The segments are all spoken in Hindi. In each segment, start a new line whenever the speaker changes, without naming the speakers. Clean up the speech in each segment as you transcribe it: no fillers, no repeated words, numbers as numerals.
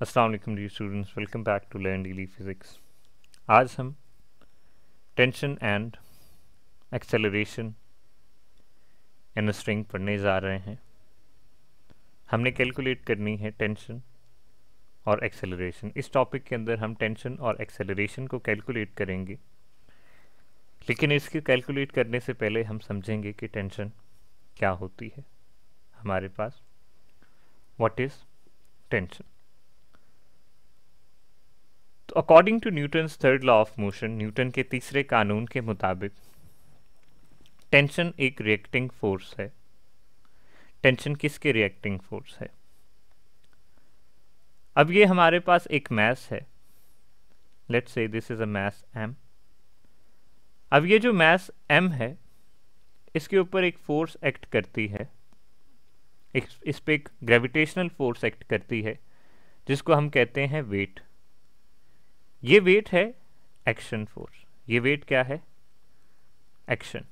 अस्सलाम वालेकुम dear students, welcome back to learn daily physics. आज हम tension and acceleration in a string पढ़ने जा रहे हैं। हमने कैलकुलेट करनी है टेंशन और एक्सेलरेशन। इस टॉपिक के अंदर हम टेंशन और एक्सेलरेशन को कैलकुलेट करेंगे, लेकिन इसके कैलकुलेट करने से पहले हम समझेंगे कि टेंशन क्या होती है हमारे पास। What is tension? तो according to Newton's third law of motion, Newton के तीसरे कानून के मुताबिक टेंशन एक रिएक्टिंग फोर्स है। टेंशन किसके रिएक्टिंग फोर्स है? अब ये हमारे पास एक मास है, let's say this is a mass m। अब ये जो मास m है, इसके ऊपर एक फोर्स एक्ट करती है, इस पे एक ग्रेविटेशनल फोर्स एक्ट करती है, जिसको हम कहते हैं वेट। ये वेट है एक्शन फोर्स। ये वेट क्या है? एक्शन।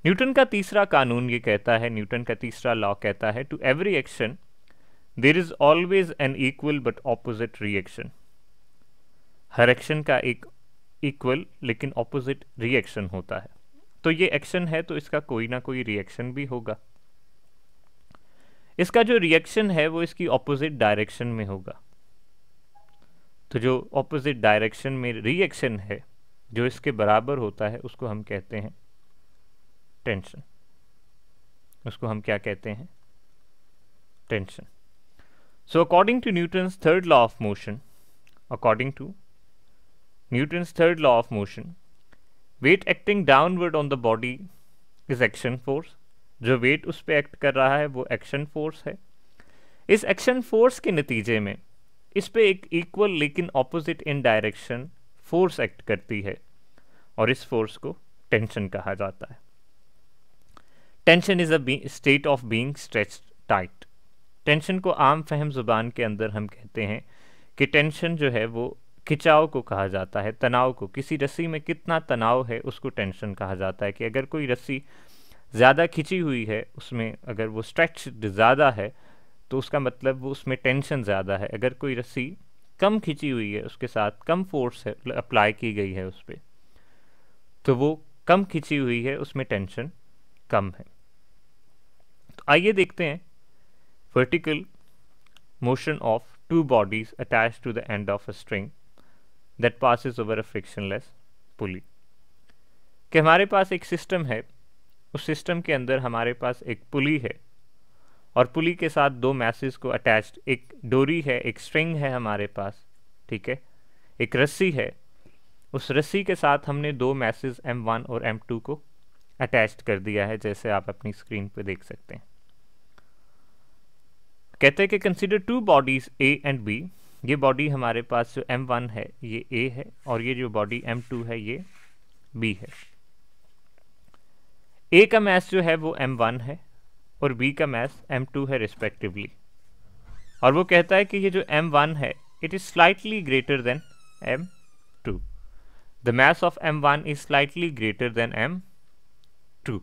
न्यूटन का तीसरा कानून ये कहता है, न्यूटन का तीसरा लॉ कहता है, to every action there is always an equal but opposite reaction. हर एक्शन का एक इक्वल लेकिन ऑपोजिट रिएक्शन होता है। तो ये एक्शन है तो इसका कोई ना कोई रिएक्शन भी होगा। इसका जो रिएक्शन है वो इसकी ऑपोजिट डायरेक्शन में होगा। तो जो ऑपोजिट डायरेक्शन में रिएक्शन है, जो इसके बराबर होता है, उसको हम कहते हैं टेंशन। उसको हम क्या कहते हैं? Tension. So according to Newton's third law of motion, according to Newton's third law of motion, weight acting downward on the body is action force। जो वेट उस पे एक्ट कर रहा है वो एक्शन फोर्स है। इस एक्शन फोर्स के नतीजे में इस पे एक इक्वल लेकिन opposite in direction force act करती है, और इस फोर्स को टेंशन कहा जाता है। Tension is a state of being stretched tight. Tension को आम फहम जुबान के अंदर हम कहते हैं कि टेंशन जो है वो खिंचाव को कहा जाता है, तनाव को। किसी रस्सी में कितना तनाव है उसको टेंशन कहा जाता है। कि अगर कोई रस्सी ज़्यादा खिंची हुई है, उसमें अगर वो स्ट्रेच ज़्यादा है तो उसका मतलब वो उसमें टेंशन ज़्यादा है। अगर कोई रस्सी कम खिंची हुई है, उसके साथ कम फोर्स है अप्लाई की गई है उस पर, तो वो कम खिंची हुई है, उसमें टेंशन कम है। तो आइए देखते हैं vertical motion of two bodies attached to the end of a string that passes over a frictionless pulley। कि हमारे पास एक सिस्टम है, उस सिस्टम के अंदर हमारे पास एक पुली है, और पुली के साथ दो मैसेज को अटैच्ड, एक डोरी है, एक स्ट्रिंग है हमारे पास, ठीक है, एक रस्सी है। उस रस्सी के साथ हमने दो मैसेज m1 और m2 को अटैच्ड कर दिया है, जैसे आप अपनी स्क्रीन पे देख सकते हैं। कहते हैं कि consider two bodies A and B. ये बॉडी हमारे पास जो m1 है ये a है, और ये जो बॉडी m2 है ये b है। a का मास जो है वो m1 है और b का मास m2 है रिस्पेक्टिवली। और वो कहता है कि ये जो m1 है it is slightly greater than m2। The mass of m1 is slightly greater than m2।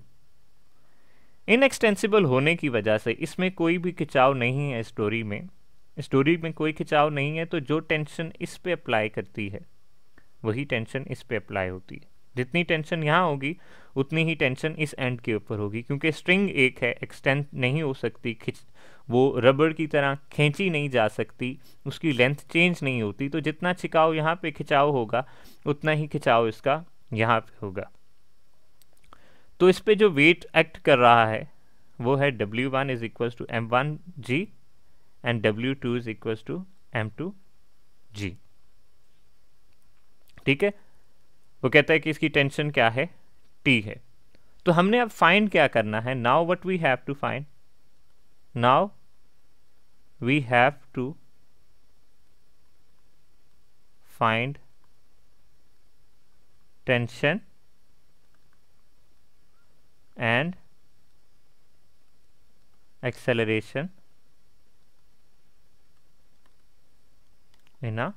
Inextensible होने की वजह से इसमें कोई भी खिंचाव नहीं है। स्टोरी में कोई खिंचाव नहीं है, तो जो टेंशन इस पे अप्लाई करती है वही टेंशन इस पे अप्लाई होती है। जितनी टेंशन यहाँ होगी उतनी ही टेंशन इस एंड के ऊपर होगी, क्योंकि स्ट्रिंग एक है, एक्सटेंड नहीं हो सकती, वो रबड़ की तरह खींची नहीं जा सकती, उसकी लेंथ चेंज नहीं होती। तो जितना खिंचाव यहाँ पे खिंचाव होगा उतना ही खिंचाव इसका यहाँ पे होगा। तो इस पे जो वेट एक्ट कर रहा है वो है W1 is equal to m1g and W2 is equal to m2g। ठीक है, वो कहता है कि इसकी टेंशन क्या है? T है। तो हमने अब फाइंड क्या करना है? Now what we have to find, now we have to find tension and acceleration in a,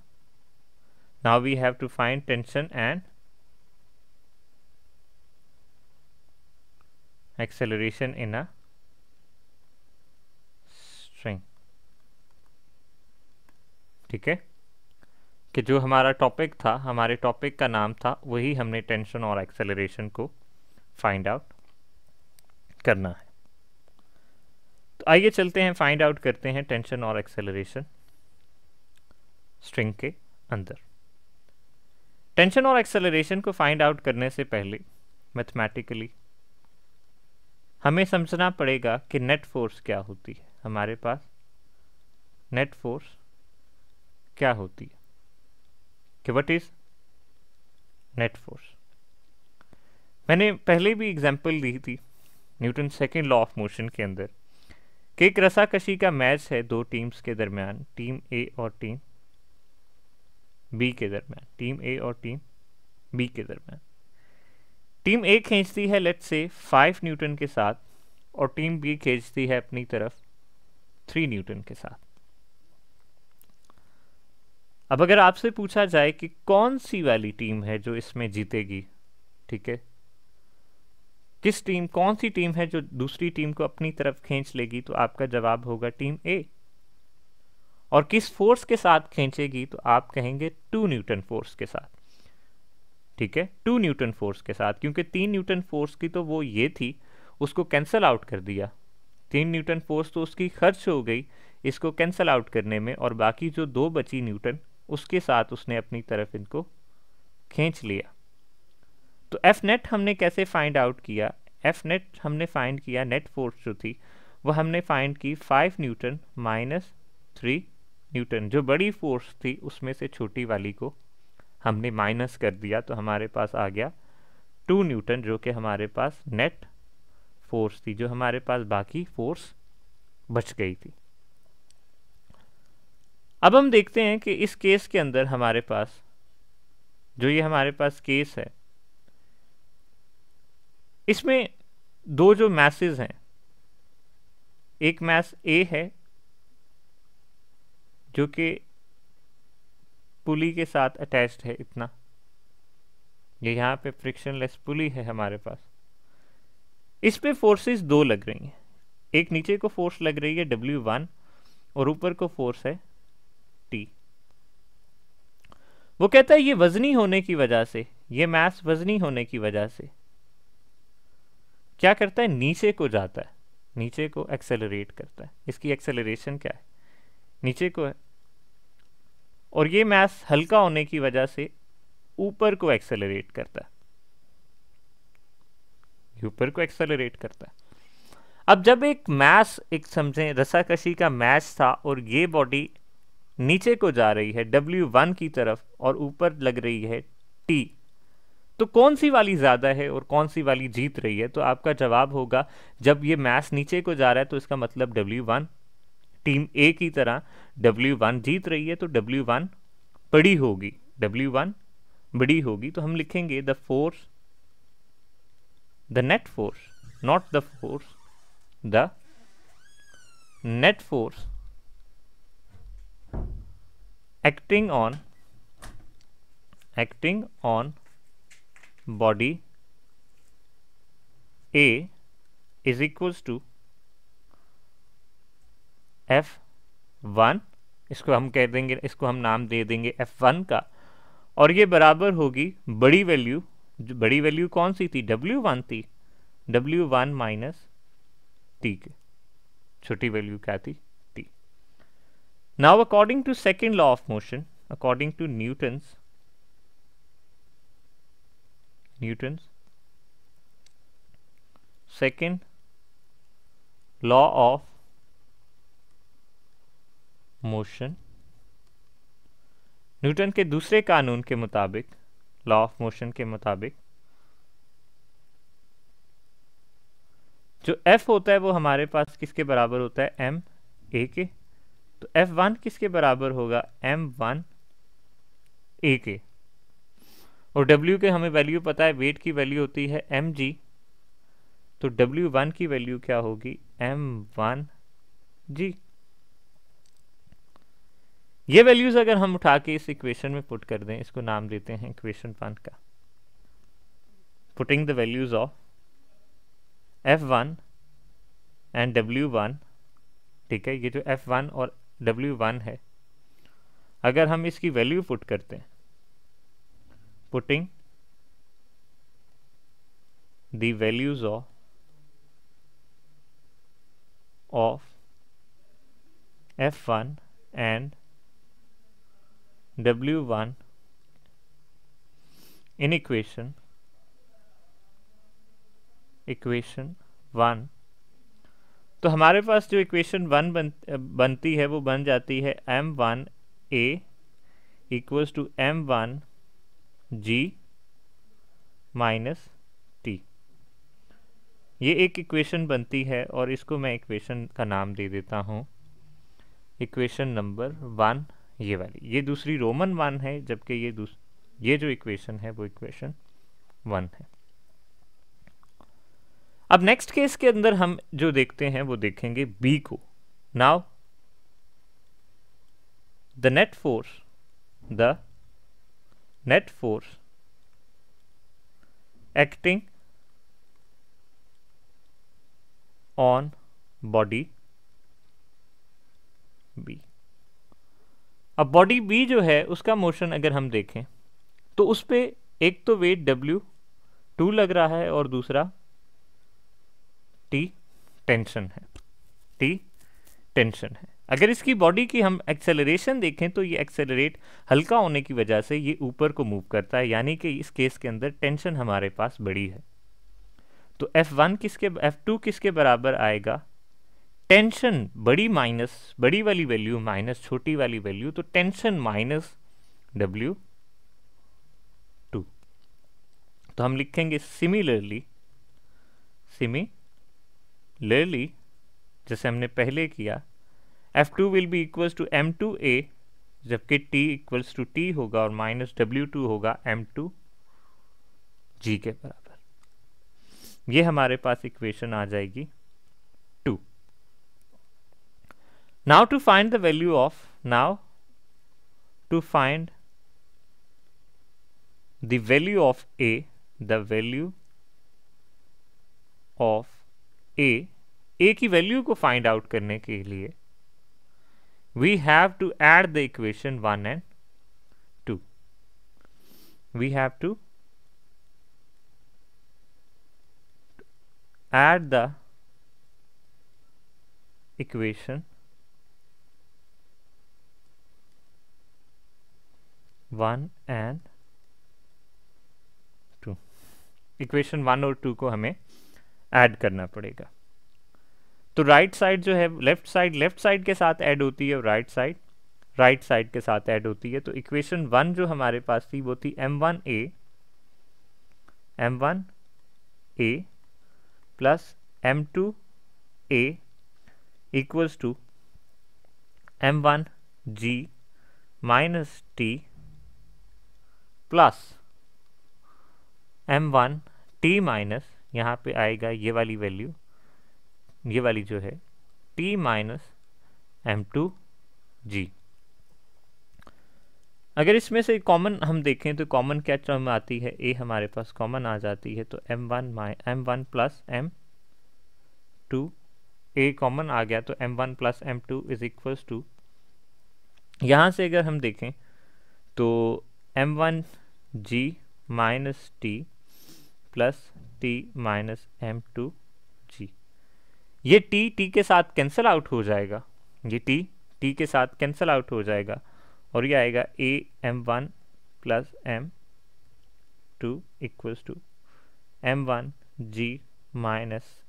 now we have to find tension and acceleration in a string। ठीक है, कि जो हमारा टॉपिक था, हमारे टॉपिक का नाम था, वही हमने टेंशन और एक्सेलरेशन को फाइंड आउट करना है। तो आइए चलते हैं, फाइंड आउट करते हैं टेंशन और एक्सेलरेशन स्ट्रिंग के अंदर। टेंशन और एक्सेलरेशन को फाइंड आउट करने से पहले मैथमेटिकली हमें समझना पड़ेगा कि नेट फोर्स क्या होती है। हमारे पास नेट फोर्स क्या होती है, कि व्हाट इज नेट फोर्स। मैंने पहले भी एग्जांपल दी थी Newton second law of motion के अंदर कि एक रसाकशी का मैच है दो टीम्स के दरमियान, टीम ए और टीम बी के दरमियान, टीम ए और टीम बी के दरमियान। टीम ए खींचती है लेट्स से 5 न्यूटन के साथ और टीम बी खींचती है अपनी तरफ 3 न्यूटन के साथ। अब अगर आपसे पूछा जाए कि कौन सी वाली टीम है जो इसमें जीतेगी, ठीक है, किस टीम, कौन सी टीम है जो दूसरी टीम को अपनी तरफ खींच लेगी, तो आपका जवाब होगा टीम ए। और किस फोर्स के साथ खींचेगी, तो आप कहेंगे 2 न्यूटन फोर्स के साथ, ठीक है, 2 न्यूटन फोर्स के साथ, क्योंकि 3 न्यूटन फोर्स की तो वो ये थी, उसको कैंसल आउट कर दिया। 3 न्यूटन फोर्स तो उसकी खर्च हो गई इसको कैंसल आउट करने में, और बाकी जो 2 बची न्यूटन उसके साथ उसने अपनी तरफ इनको खींच लिया। तो एफ नेट हमने कैसे फाइंड आउट किया, एफ नेट हमने फाइंड किया, नेट फोर्स जो थी वो हमने फाइंड की 5 न्यूटन माइनस 3 न्यूटन, जो बड़ी फोर्स थी उसमें से छोटी वाली को हमने माइनस कर दिया, तो हमारे पास आ गया 2 न्यूटन, जो कि हमारे पास नेट फोर्स थी, जो हमारे पास बाकी फोर्स बच गई थी। अब हम देखते हैं कि इस केस के अंदर हमारे पास जो ये हमारे पास केस है, इसमें 2 जो मैसेज हैं, एक मैस ए है जो कि पुली के साथ अटैच्ड है, इतना, ये यहाँ पे फ्रिक्शनलेस पुली है हमारे पास। इस पे फोर्सेस 2 लग रही हैं, एक नीचे को फोर्स लग रही है W1 और ऊपर को फोर्स है T। वो कहता है ये वजनी होने की वजह से, ये मैस वजनी होने की वजह से क्या करता है, नीचे को जाता है, नीचे को एक्सेलरेट करता है। इसकी एक्सेलरेशन क्या है, नीचे को है, और ये मैस हल्का होने की वजह से ऊपर को एक्सेलरेट करता है, ऊपर को एक्सेलरेट करता है। अब जब एक मैस, एक समझें रसाकशी का मैच था और ये बॉडी नीचे को जा रही है W1 की तरफ और ऊपर लग रही है T, तो कौन सी वाली ज्यादा है और कौन सी वाली जीत रही है, तो आपका जवाब होगा जब ये मैस नीचे को जा रहा है तो इसका मतलब W1, टीम A की तरह W1 जीत रही है, तो W1 बड़ी होगी, W1 बड़ी होगी। तो हम लिखेंगे the force, the net force, not the force, the net force acting on body A is equals to F1, इसको हम कह देंगे, इसको हम नाम दे देंगे F1 का, और ये बराबर होगी बड़ी वैल्यू, बड़ी वैल्यू कौन सी थी, W1 थी, W1 माइनस T के, छोटी वैल्यू क्या थी, T। Now according to second law of motion, according to Newton's second law of motion, Newton के दूसरे कानून के मुताबिक, लॉ ऑफ मोशन के मुताबिक, जो F होता है वो हमारे पास किसके बराबर होता है, M A के, तो F1 किसके बराबर होगा, M1 A के, और W के हमें वैल्यू पता है, वेट की वैल्यू होती है mg, तो W1 की वैल्यू क्या होगी, m1g। ये वैल्यूज अगर हम उठा के इस इक्वेशन में पुट कर दें, इसको नाम देते हैं इक्वेशन 1 का, putting the values of F1 and W1, ठीक है, ये जो F1 और W1 है, अगर हम इसकी वैल्यू पुट करते हैं, putting the values of F1 and W1 in equation 1, तो हमारे पास जो इक्वेशन 1 बनती है वो बन जाती है M1A equals to M1G minus T। ये एक इक्वेशन बनती है और इसको मैं इक्वेशन का नाम दे देता हूँ इक्वेशन नंबर 1, ये वाली। ये दूसरी रोमन 1 है, जबकि ये जो इक्वेशन है वो इक्वेशन 1 है। अब नेक्स्ट केस के अंदर हम जो देखते हैं वो देखेंगे B को। Now the net force acting on body B। अब बॉडी B जो है उसका मोशन अगर हम देखें तो उस पे एक तो वेट W2 लग रहा है और दूसरा T टेंशन है। अगर इसकी बॉडी की हम एक्सेलरेशन देखें तो ये एक्सेलरेट हल्का होने की वजह से ये ऊपर को मूव करता है, यानी कि इस केस के अंदर टेंशन हमारे पास बड़ी है। तो F2 किसके बराबर आएगा? टेंशन बड़ी माइनस बड़ी वाली वैल्यू माइनस छोटी वाली वैल्यू, तो टेंशन माइनस W2। तो हम लिखेंगे सिमिलरली जैसे हमने पहले किया, F2 will be equals to M2A, जबकि T इक्वल्स टू T होगा और माइनस W2 होगा M2G के बराबर। ये हमारे पास इक्वेशन आ जाएगी 2। Now to find the value of A की वैल्यू को फाइंड आउट करने के लिए we have to add the equation 1 and 2. We have to add the equation 1 and 2। Equation 1 और 2 को हमें ऐड करना पड़ेगा। तो राइट साइड जो है लेफ्ट साइड के साथ ऐड होती है और राइट साइड के साथ ऐड होती है। तो इक्वेशन 1 जो हमारे पास थी वो थी M1A plus M2A equals to M1G minus T plus M1T minus, यहाँ पे आएगा ये वाली वैल्यू, ये वाली जो है T माइनस M2G। अगर इसमें से कॉमन हम देखें तो कॉमन क्या टर्म आती है? A हमारे पास कॉमन आ जाती है, तो M1 plus M2, A common आ गया तो M1 plus M2 is equals to, यहाँ से अगर हम देखें तो M1G minus T plus T minus M2G। ये T के साथ कैंसिल आउट हो जाएगा, ये T के साथ कैंसिल आउट हो जाएगा और ये आएगा A M1 plus M2 equals to M1G minus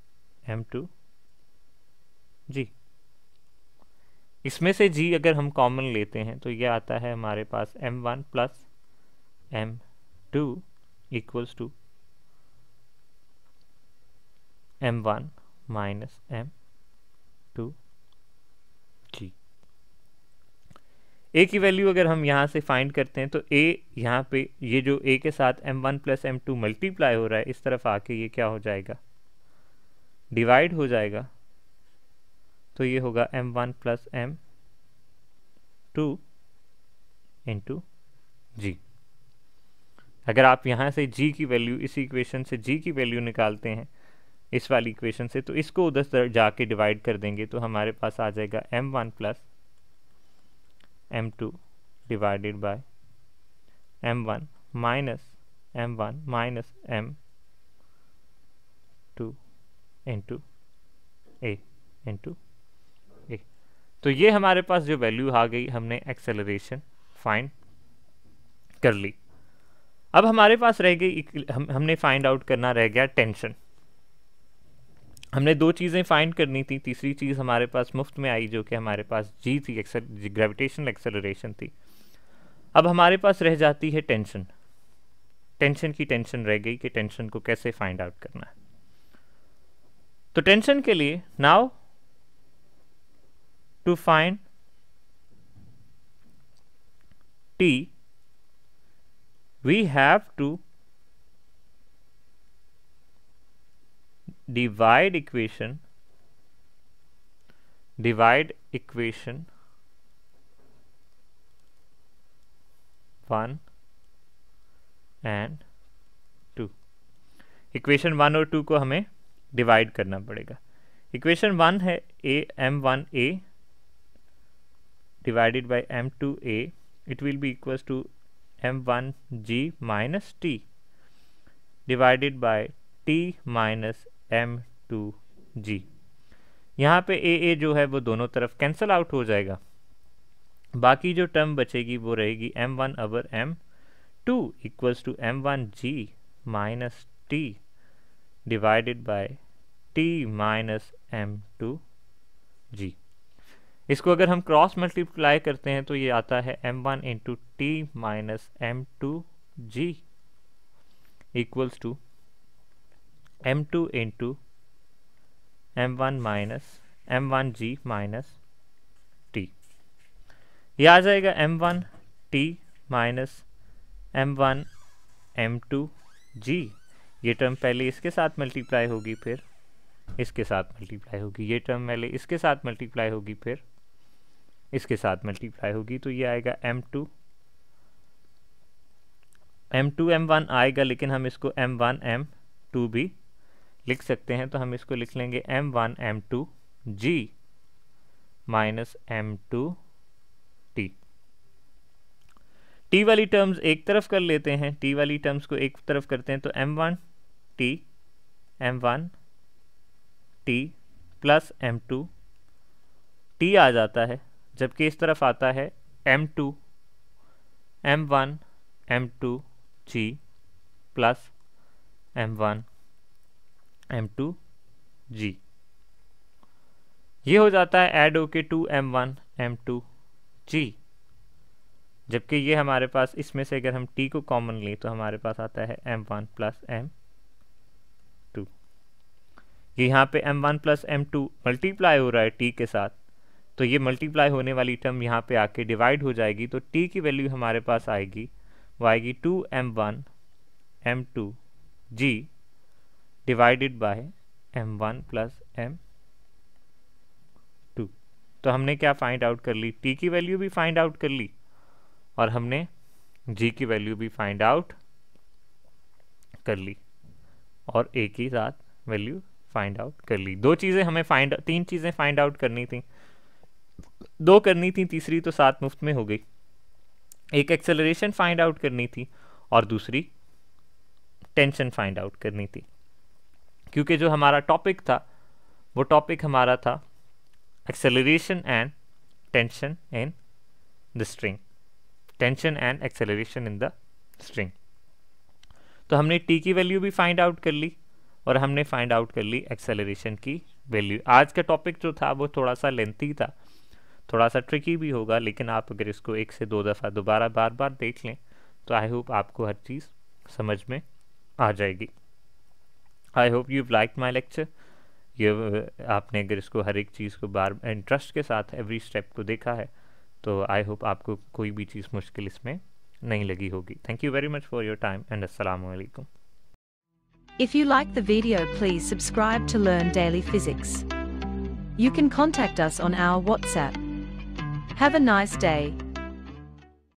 M2G। इसमें से G अगर हम कॉमन लेते हैं तो ये आता है हमारे पास M1 plus M2 equals to M1 minus M2G। A की वैल्यू अगर हम यहाँ से फाइंड करते हैं तो A यहाँ पे ये जो A के साथ M1 प्लस M2 मल्टीप्लाई हो रहा है, इस तरफ आके ये क्या हो जाएगा? डिवाइड हो जाएगा। तो ये होगा M1 plus M2 into G। अगर आप यहाँ से G की वैल्यू, इस इक्वेशन से G की वैल्यू निकालते हैं इस वाली इक्वेशन से, तो इसको उधर जाके डिवाइड कर देंगे तो हमारे पास आ जाएगा M1 plus M2 divided by m1 minus m1 minus m2 into a into a. तो ये हमारे पास जो वैल्यू आ गई, हमने एक्सेलरेशन फाइंड कर ली। अब हमारे पास रह गई, हमने फाइंड आउट करना रह गया टेंशन। हमने दो चीज़ें फाइंड करनी थी, तीसरी चीज़ हमारे पास मुफ्त में आई जो कि हमारे पास जी थी, ग्रेविटेशनल एक्सेलरेशन थी। अब हमारे पास रह जाती है टेंशन। टेंशन की टेंशन रह गई कि टेंशन को कैसे फाइंड आउट करना है। तो टेंशन के लिए now to find T we have to divide equation 1 and 2। Equation 1 और 2 को हमें डिवाइड करना पड़ेगा। इक्वेशन 1 है m1a divided by m2a, it will be equals to m1g minus t divided by t minus m2g। यहाँ पे a जो है वो दोनों तरफ कैंसल आउट हो जाएगा, बाकी जो टर्म बचेगी वो रहेगी m1 over m2 equals to m1g minus t divided by t minus m2g। इसको अगर हम क्रॉस मल्टीप्लाई करते हैं तो ये आता है m1 into T minus m2g equals to m2 into m1 minus m1g minus t। ये आ जाएगा m1 t minus m1 m2g। ये टर्म पहले इसके साथ मल्टीप्लाई होगी, फिर इसके साथ मल्टीप्लाई होगी। ये टर्म पहले इसके साथ मल्टीप्लाई होगी, फिर इसके साथ मल्टीप्लाई होगी। तो ये आएगा m2 m1 आएगा, लेकिन हम इसको m1 m2 भी लिख सकते हैं। तो हम इसको लिख लेंगे m1 m2g minus m2t। t वाली टर्म्स एक तरफ कर लेते हैं, t वाली टर्म्स को एक तरफ करते हैं तो m1t प्लस m2t आ जाता है, जबकि इस तरफ आता है m1 m2g plus m1 m2g। ये हो जाता है ऐड होके 2m1 m2g, जबकि ये हमारे पास इसमें से अगर हम t को कॉमन लें तो हमारे पास आता है m1 प्लस m2। ये यहाँ पे m1 प्लस m2 मल्टीप्लाई हो रहा है t के साथ, तो ये मल्टीप्लाई होने वाली टर्म यहाँ पे आके डिवाइड हो जाएगी। तो t की वैल्यू हमारे पास आएगी, वो आएगी 2m1 m2g divided by m1 plus m2। तो हमने क्या फाइंड आउट कर ली, t की वैल्यू भी फाइंड आउट कर ली और हमने g की वैल्यू भी फाइंड आउट कर ली और a की साथ वैल्यू फाइंड आउट कर ली। तीन चीज़ें फाइंड आउट करनी थी, दो करनी थी, तीसरी तो साथ मुफ्त में हो गई। एक एक्सेलरेशन फाइंड आउट करनी थी और दूसरी टेंशन फाइंड आउट करनी थी, क्योंकि जो हमारा टॉपिक था वो टॉपिक हमारा था acceleration and tension in the string, tension and acceleration in the string. तो हमने t की वैल्यू भी फाइंड आउट कर ली और हमने फाइंड आउट कर ली एक्सेलरेशन की वैल्यू। आज का टॉपिक जो था वो थोड़ा सा लेंथी था, थोड़ा सा ट्रिकी भी होगा, लेकिन आप अगर इसको 1 से 2 दफ़ा दोबारा बार बार देख लें तो आई होप आपको हर चीज़ समझ में आ जाएगी। I hope you like my lecture. ये आपने अगर इसको हर एक चीज़ को बार इंटरेस्ट के साथ एवरी स्टेप को देखा है तो आई होप आपको कोई भी चीज़ मुश्किल इसमें नहीं लगी होगी। Thank you very much for your time and अस्सलाम वालेकुम।
If you like the video, please subscribe to learn daily physics. You can contact us on our WhatsApp. Have a nice day.